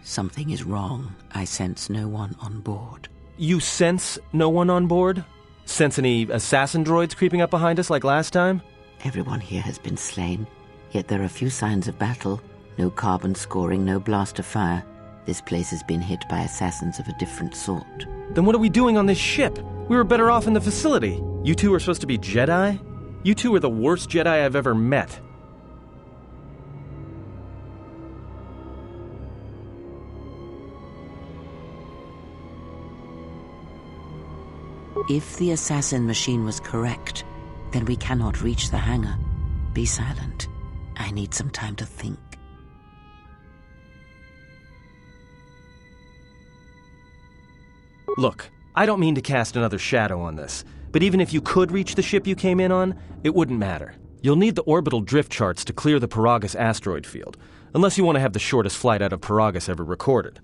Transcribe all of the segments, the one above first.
Something is wrong. I sense no one on board. You sense no one on board? Sense any assassin droids creeping up behind us like last time? Everyone here has been slain, yet there are few signs of battle. No carbon scoring, no blaster fire. This place has been hit by assassins of a different sort. Then what are we doing on this ship? We were better off in the facility. You two are supposed to be Jedi? You two are the worst Jedi I've ever met. If the assassin machine was correct, then we cannot reach the hangar. Be silent. I need some time to think. Look, I don't mean to cast another shadow on this, but even if you could reach the ship you came in on, it wouldn't matter. You'll need the orbital drift charts to clear the Paragus asteroid field, unless you want to have the shortest flight out of Paragus ever recorded.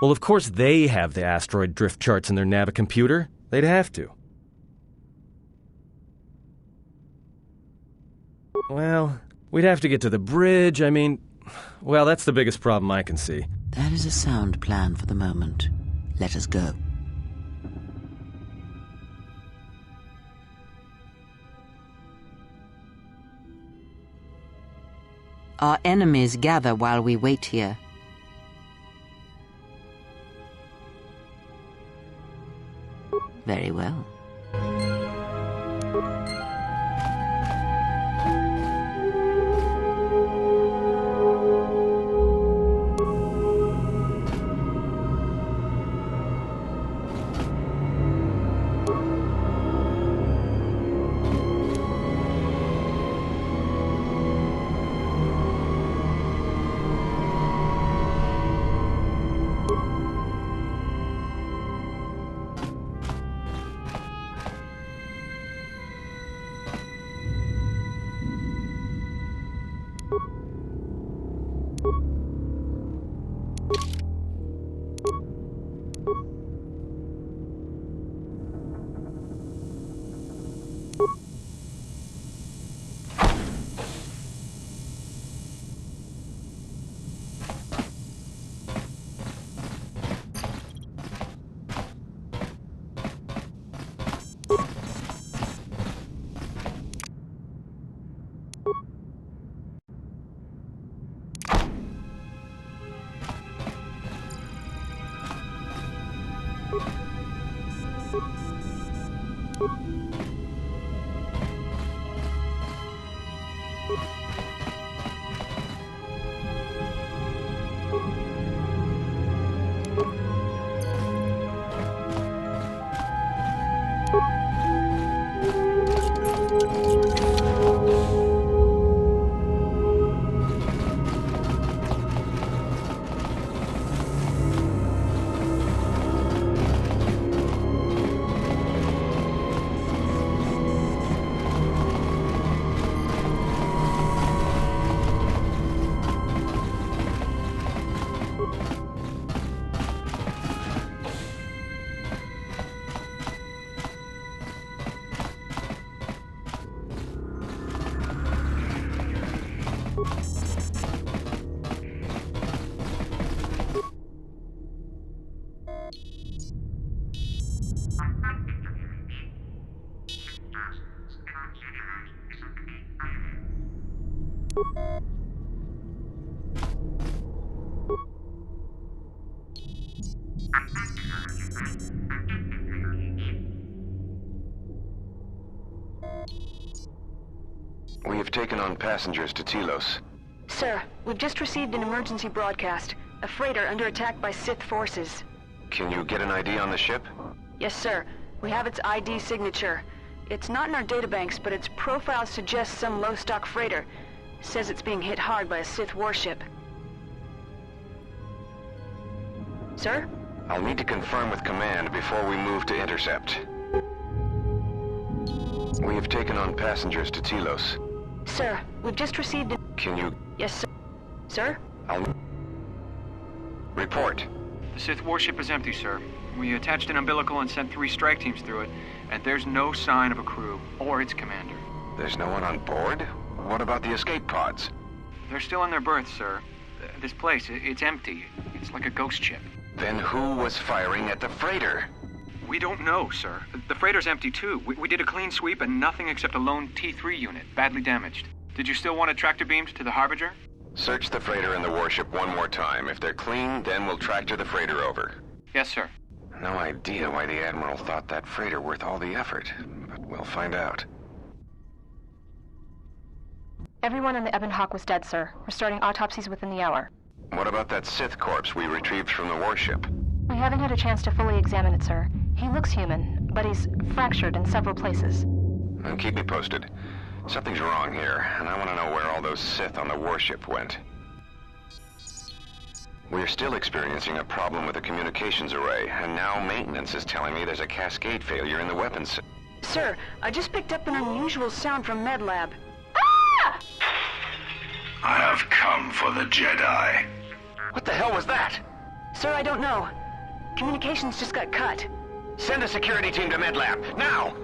Well, of course they have the asteroid drift charts in their navicomputer. They'd have to. Well, we'd have to get to the bridge. I mean, well, that's the biggest problem I can see. That is a sound plan for the moment. Let us go. Our enemies gather while we wait here. Very well. We have taken on passengers to Telos. Sir, we've just received an emergency broadcast. A freighter under attack by Sith forces. Can you get an ID on the ship? Yes, sir. We have its ID signature. It's not in our databanks, but its profile suggests some low-stock freighter. Says it's being hit hard by a Sith warship. Sir? I'll need to confirm with command before we move to intercept. We have taken on passengers to Telos. Sir, we've just received a... Can you... Yes, sir. Sir? Report. The Sith warship is empty, sir. We attached an umbilical and sent 3 strike teams through it, and there's no sign of a crew or its commander. There's no one on board? What about the escape pods? They're still in their berths, sir. This place, it's empty. It's like a ghost ship. Then who was firing at the freighter? We don't know, sir. The freighter's empty, too. We did a clean sweep and nothing except a lone T3 unit, badly damaged. Did you still want a tractor beam to the Harbinger? Search the freighter and the warship one more time. If they're clean, then we'll tractor the freighter over. Yes, sir. No idea why the Admiral thought that freighter worth all the effort, but we'll find out. Everyone on the Ebon Hawk was dead, sir. We're starting autopsies within the hour. What about that Sith corpse we retrieved from the warship? We haven't had a chance to fully examine it, sir. He looks human, but he's fractured in several places. Then keep me posted. Something's wrong here, and I want to know where all those Sith on the warship went. We're still experiencing a problem with the communications array, and now maintenance is telling me there's a cascade failure in the weapons. Sir, I just picked up an unusual sound from MedLab. Ah! I have come for the Jedi. What the hell was that? Sir, I don't know. Communications just got cut. Send a security team to MedLab, now!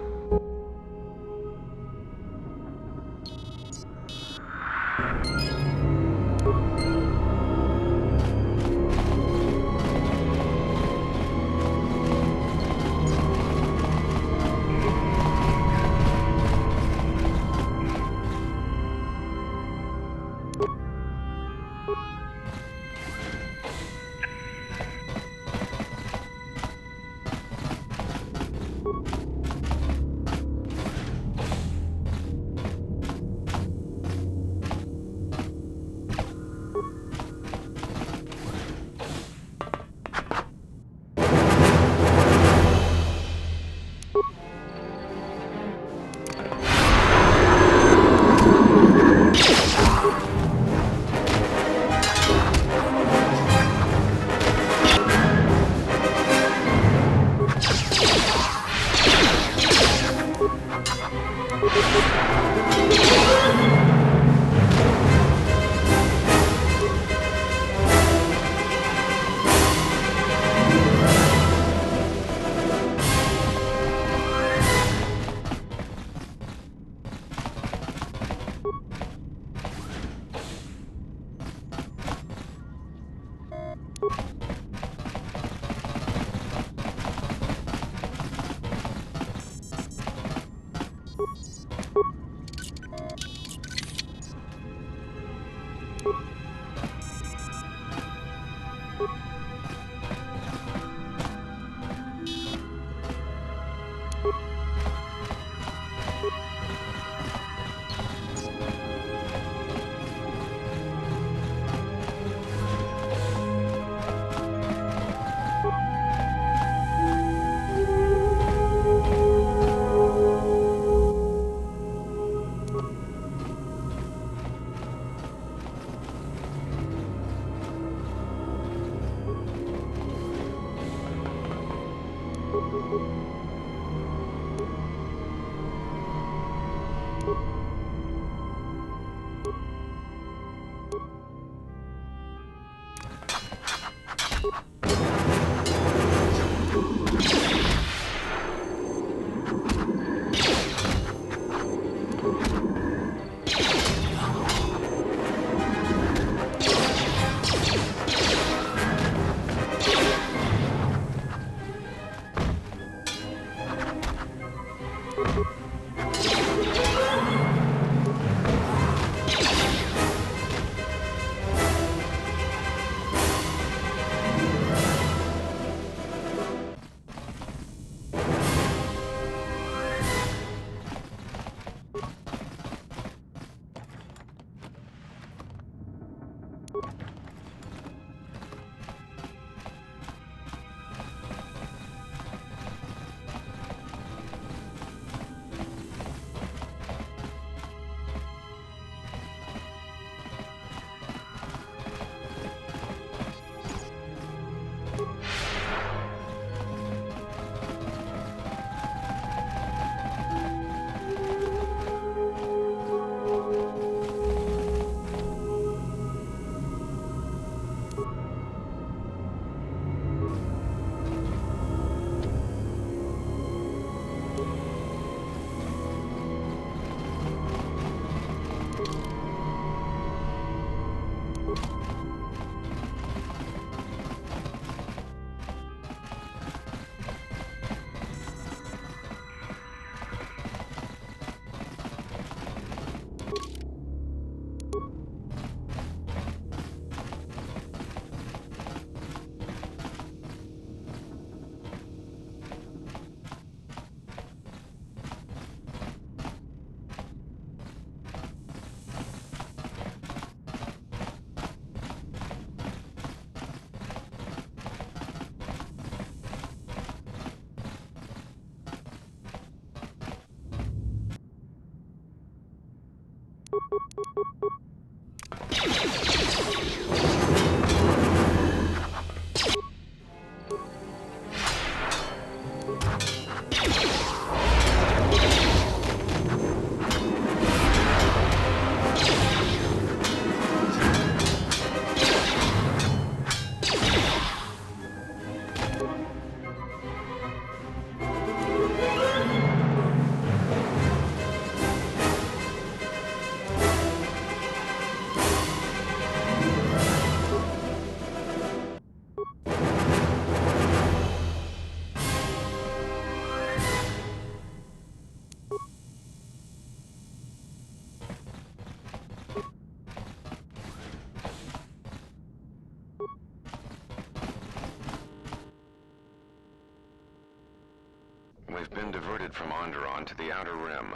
We've been diverted from Onderon to the Outer Rim.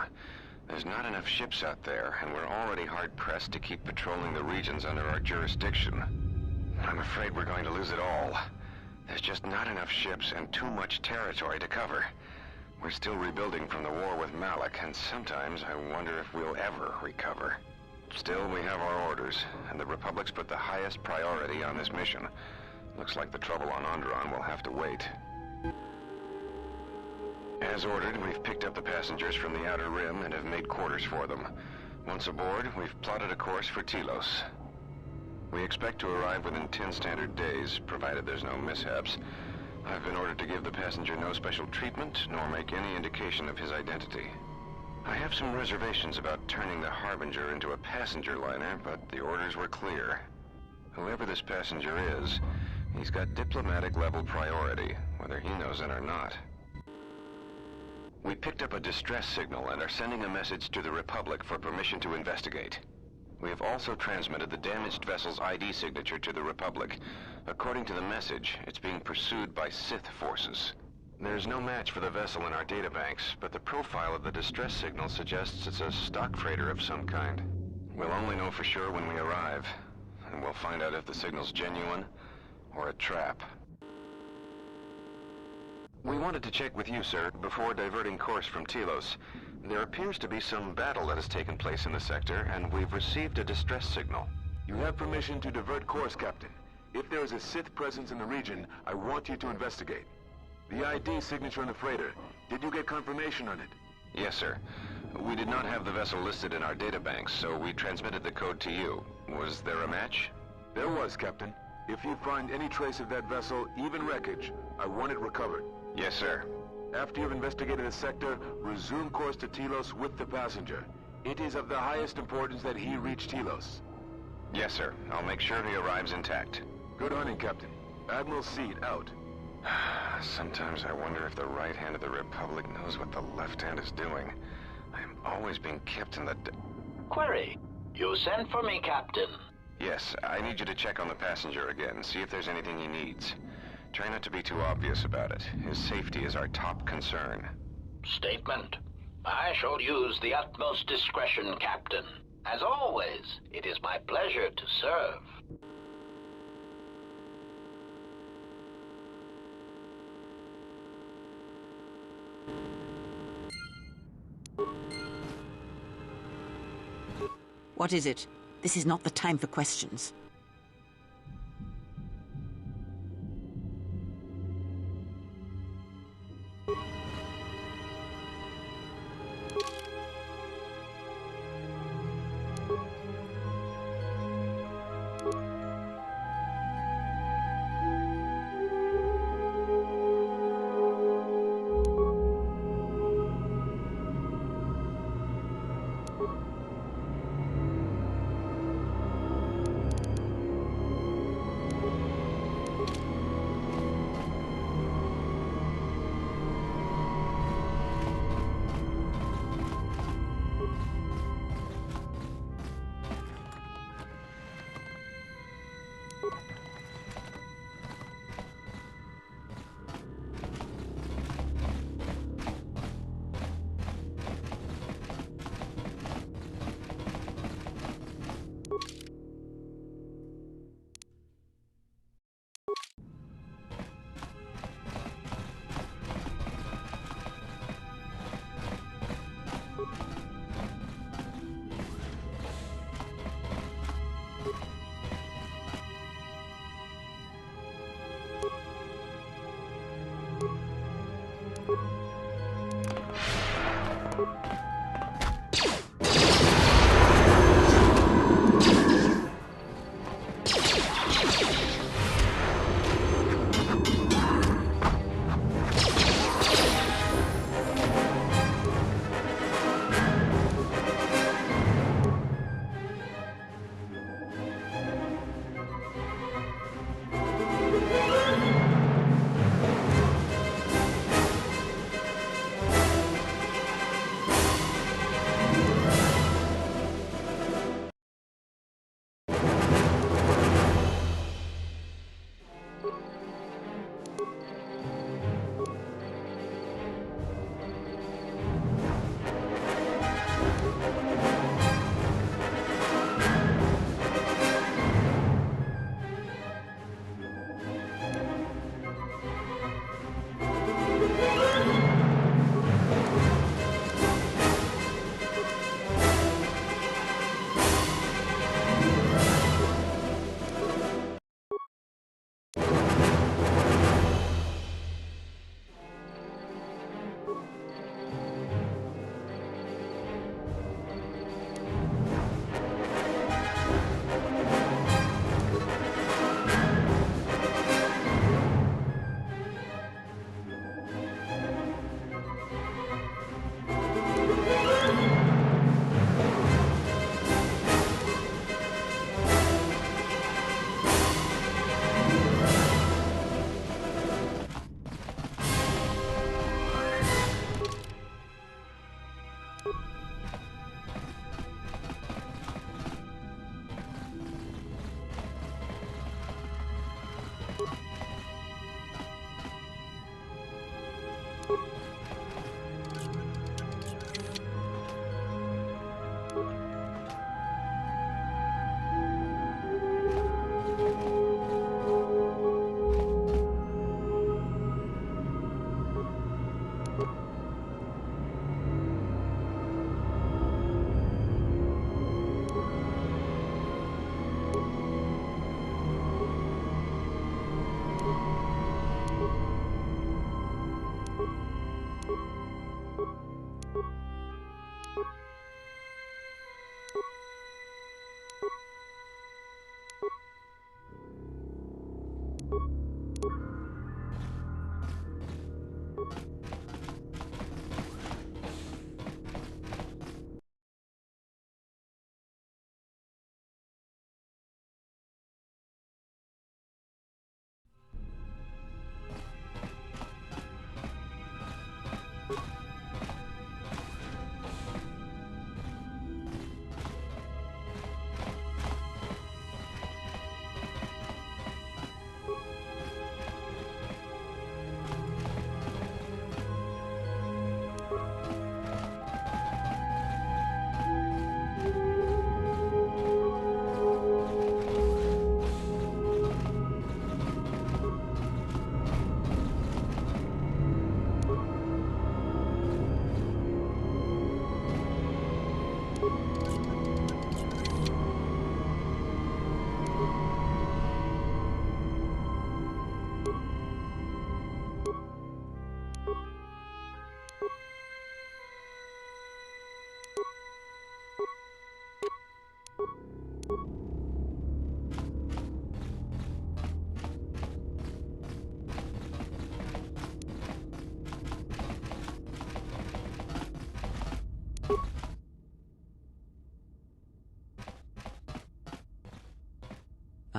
There's not enough ships out there, and we're already hard-pressed to keep patrolling the regions under our jurisdiction. I'm afraid we're going to lose it all. There's just not enough ships and too much territory to cover. We're still rebuilding from the war with Malik, and sometimes I wonder if we'll ever recover. Still, we have our orders, and the Republic's put the highest priority on this mission. Looks like the trouble on Onderon will have to wait. As ordered, we've picked up the passengers from the Outer Rim and have made quarters for them. Once aboard, we've plotted a course for Telos. We expect to arrive within 10 standard days, provided there's no mishaps. I've been ordered to give the passenger no special treatment, nor make any indication of his identity. I have some reservations about turning the Harbinger into a passenger liner, but the orders were clear. Whoever this passenger is, he's got diplomatic-level priority, whether he knows it or not. We picked up a distress signal and are sending a message to the Republic for permission to investigate. We have also transmitted the damaged vessel's ID signature to the Republic. According to the message, it's being pursued by Sith forces. There's no match for the vessel in our databanks, but the profile of the distress signal suggests it's a stock freighter of some kind. We'll only know for sure when we arrive, and we'll find out if the signal's genuine or a trap. We wanted to check with you, sir, before diverting course from Telos. There appears to be some battle that has taken place in the sector, and we've received a distress signal. You have permission to divert course, Captain. If there is a Sith presence in the region, I want you to investigate. The ID signature on the freighter. Did you get confirmation on it? Yes, sir. We did not have the vessel listed in our databanks, so we transmitted the code to you. Was there a match? There was, Captain. If you find any trace of that vessel, even wreckage, I want it recovered. Yes, sir. After you've investigated the sector, resume course to Telos with the passenger. It is of the highest importance that he reach Telos. Yes, sir. I'll make sure he arrives intact. Good hunting, Captain. Admiral Seed, out. Sometimes I wonder if the right hand of the Republic knows what the left hand is doing. I am always being kept in the... Query. You sent for me, Captain. Yes, I need you to check on the passenger again, see if there's anything he needs. Try not to be too obvious about it. His safety is our top concern. Statement. I shall use the utmost discretion, Captain. As always, it is my pleasure to serve. What is it? This is not the time for questions.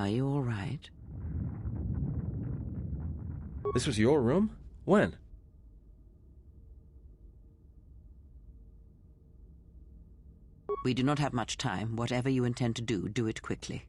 Are you all right? This was your room? When? We do not have much time. Whatever you intend to do, do it quickly.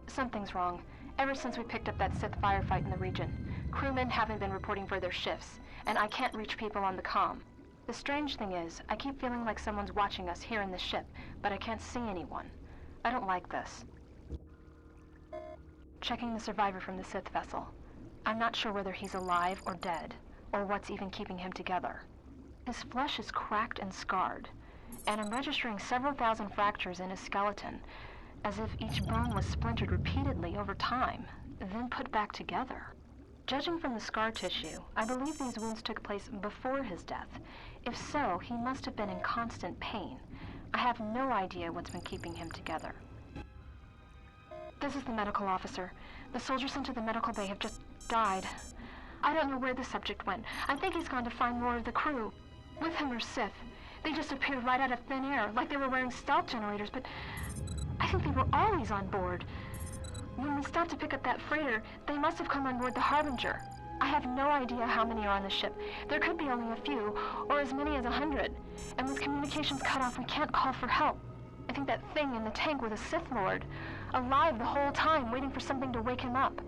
Something's wrong. Ever since we picked up that Sith firefight in the region, crewmen haven't been reporting for their shifts, and I can't reach people on the comm. The strange thing is, I keep feeling like someone's watching us here in the ship, but I can't see anyone. I don't like this. Checking the survivor from the Sith vessel. I'm not sure whether he's alive or dead, or what's even keeping him together. His flesh is cracked and scarred, and I'm registering several thousand fractures in his skeleton, as if each bone was splintered repeatedly over time, then put back together. Judging from the scar tissue, I believe these wounds took place before his death. If so, he must have been in constant pain. I have no idea what's been keeping him together. This is the medical officer. The soldiers sent to the medical bay have just died. I don't know where the subject went. I think he's gone to find more of the crew. With him are Sith. They just appeared right out of thin air, like they were wearing stealth generators, but I think they were always on board. When we stopped to pick up that freighter, they must have come on board the Harbinger. I have no idea how many are on the ship. There could be only a few, or as many as 100. And with communications cut off, we can't call for help. I think that thing in the tank was a Sith Lord, alive the whole time, waiting for something to wake him up.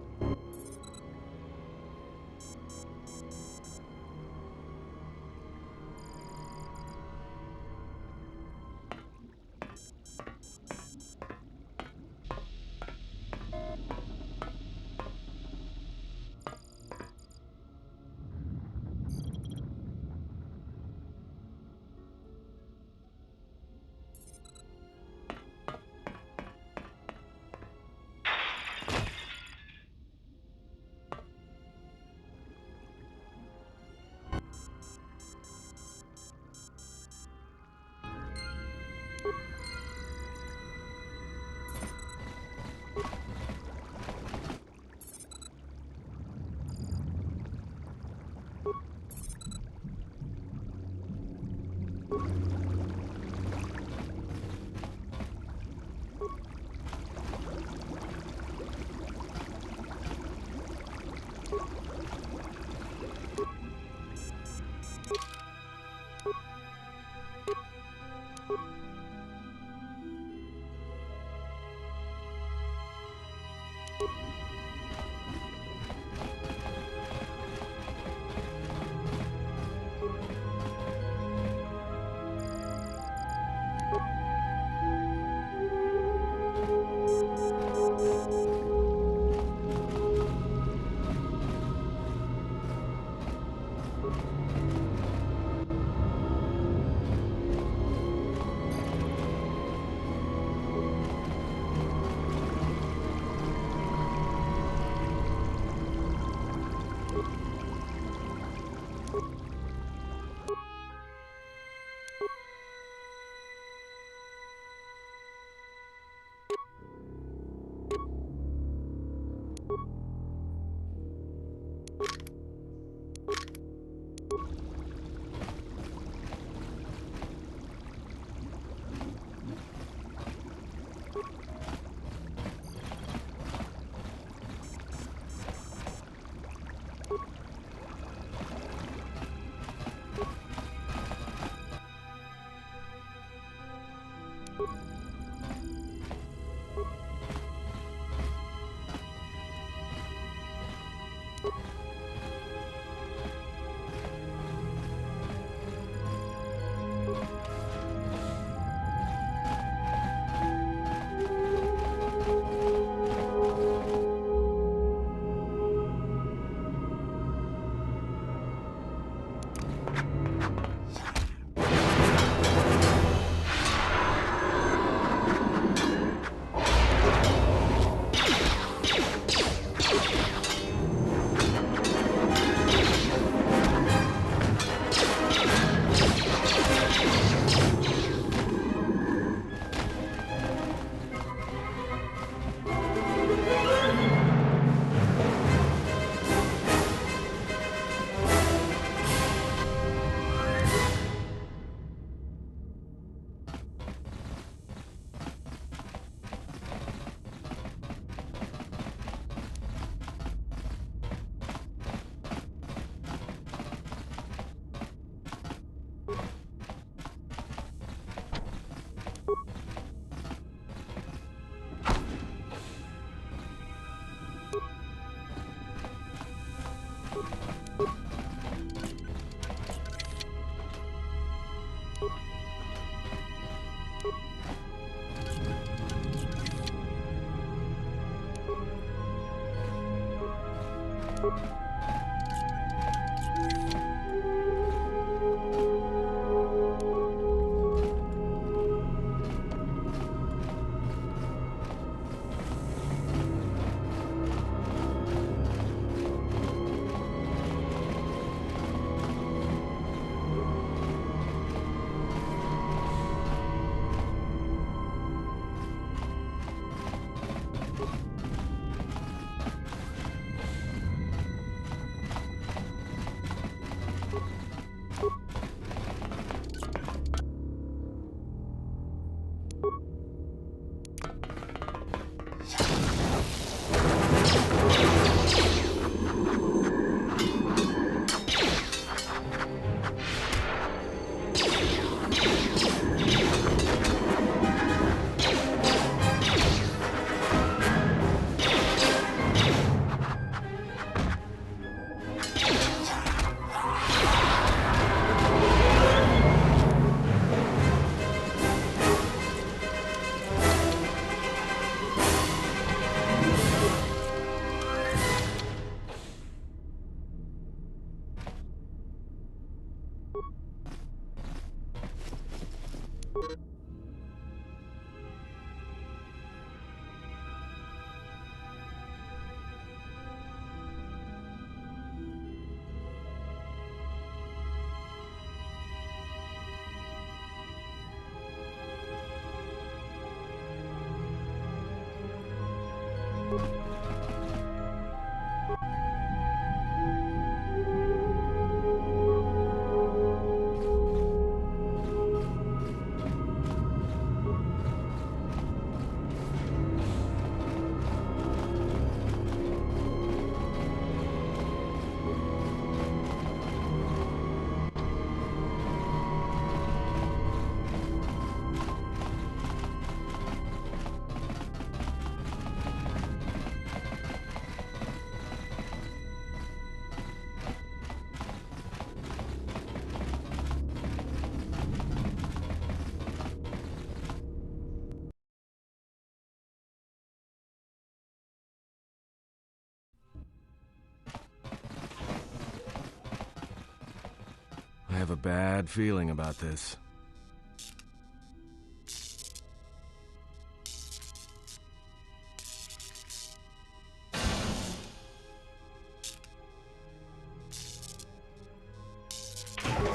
I have a bad feeling about this.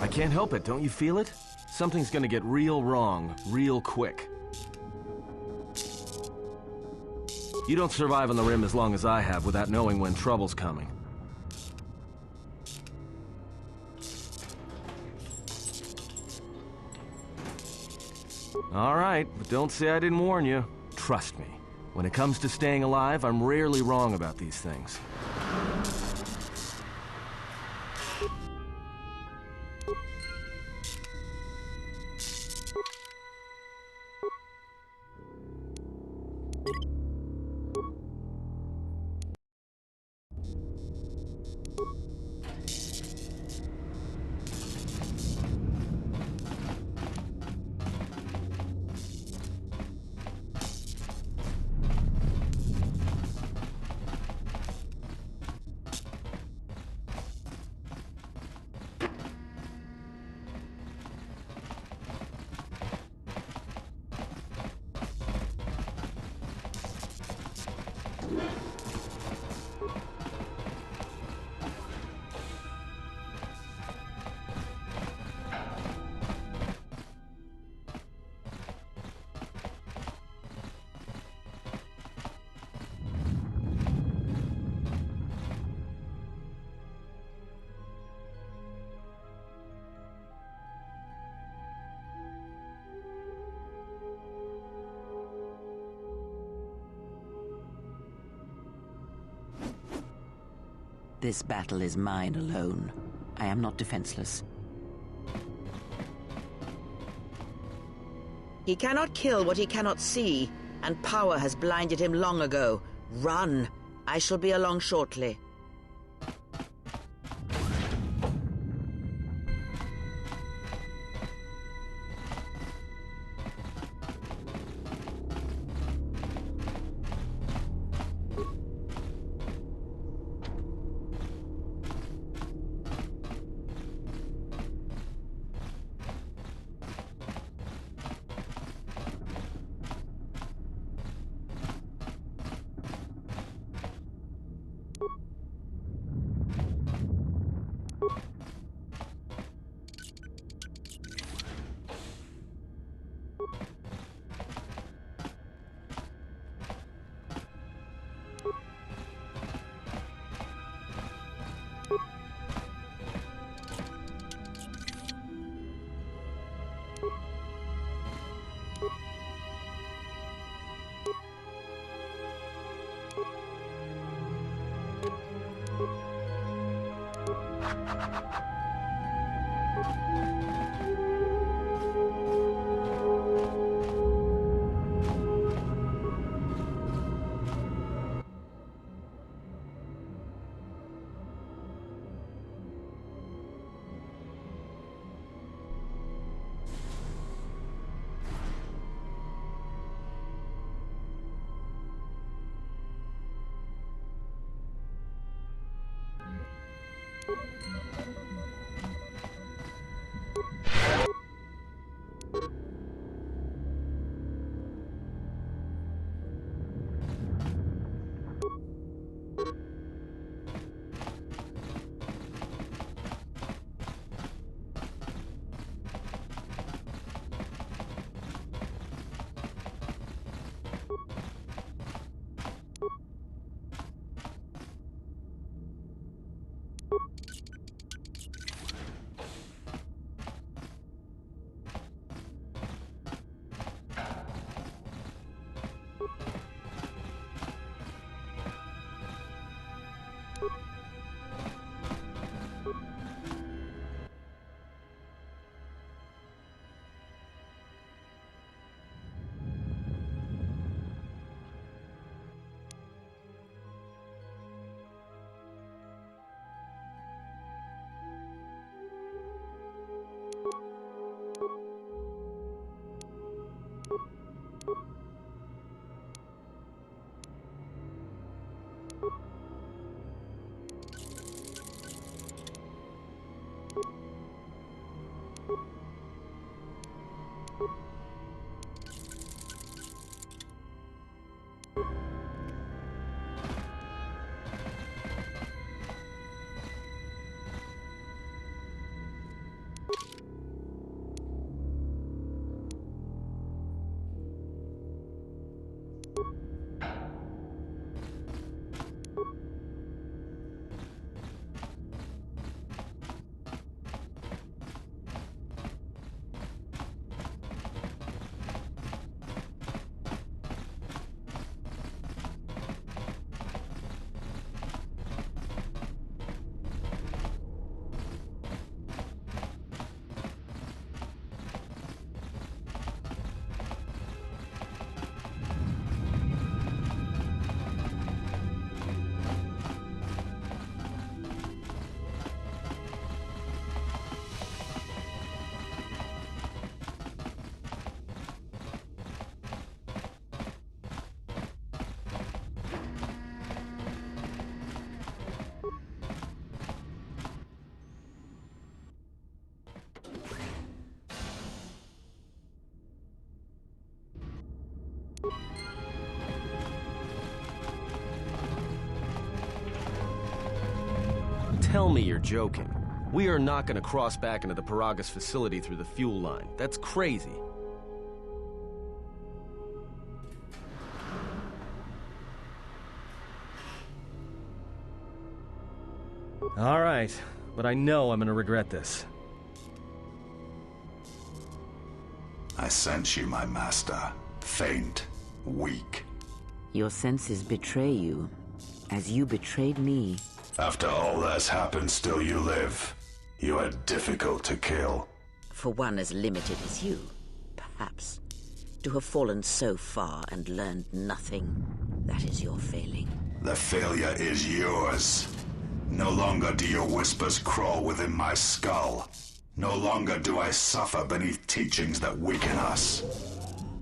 I can't help it, don't you feel it? Something's gonna get real wrong, real quick. You don't survive on the Rim as long as I have without knowing when trouble's coming. All right, but don't say I didn't warn you. Trust me, when it comes to staying alive, I'm rarely wrong about these things. This battle is mine alone. I am not defenseless. He cannot kill what he cannot see, and power has blinded him long ago. Run! I shall be along shortly. Tell me you're joking. We are not going to cross back into the Paragas facility through the fuel line. That's crazy. All right, but I know I'm going to regret this. I sense you, my master. Faint, weak. Your senses betray you, as you betrayed me. After all that's happened, still you live. You are difficult to kill. For one as limited as you, perhaps. To have fallen so far and learned nothing, that is your failing. The failure is yours. No longer do your whispers crawl within my skull. No longer do I suffer beneath teachings that weaken us.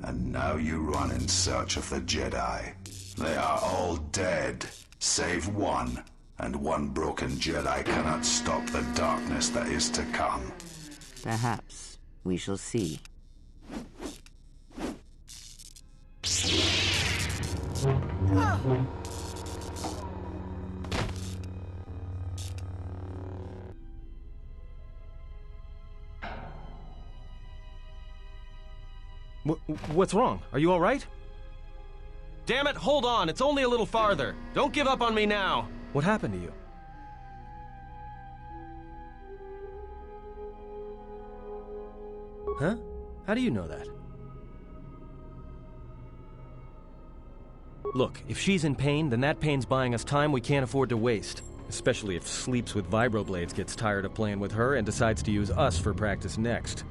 And now you run in search of the Jedi. They are all dead, save one. And one broken Jedi cannot stop the darkness that is to come. Perhaps. We shall see. What's wrong? Are you all right? Damn it, hold on. It's only a little farther. Don't give up on me now. What happened to you? Huh? How do you know that? Look, if she's in pain, then that pain's buying us time we can't afford to waste. Especially if Sleeps with Vibroblades gets tired of playing with her and decides to use us for practice next.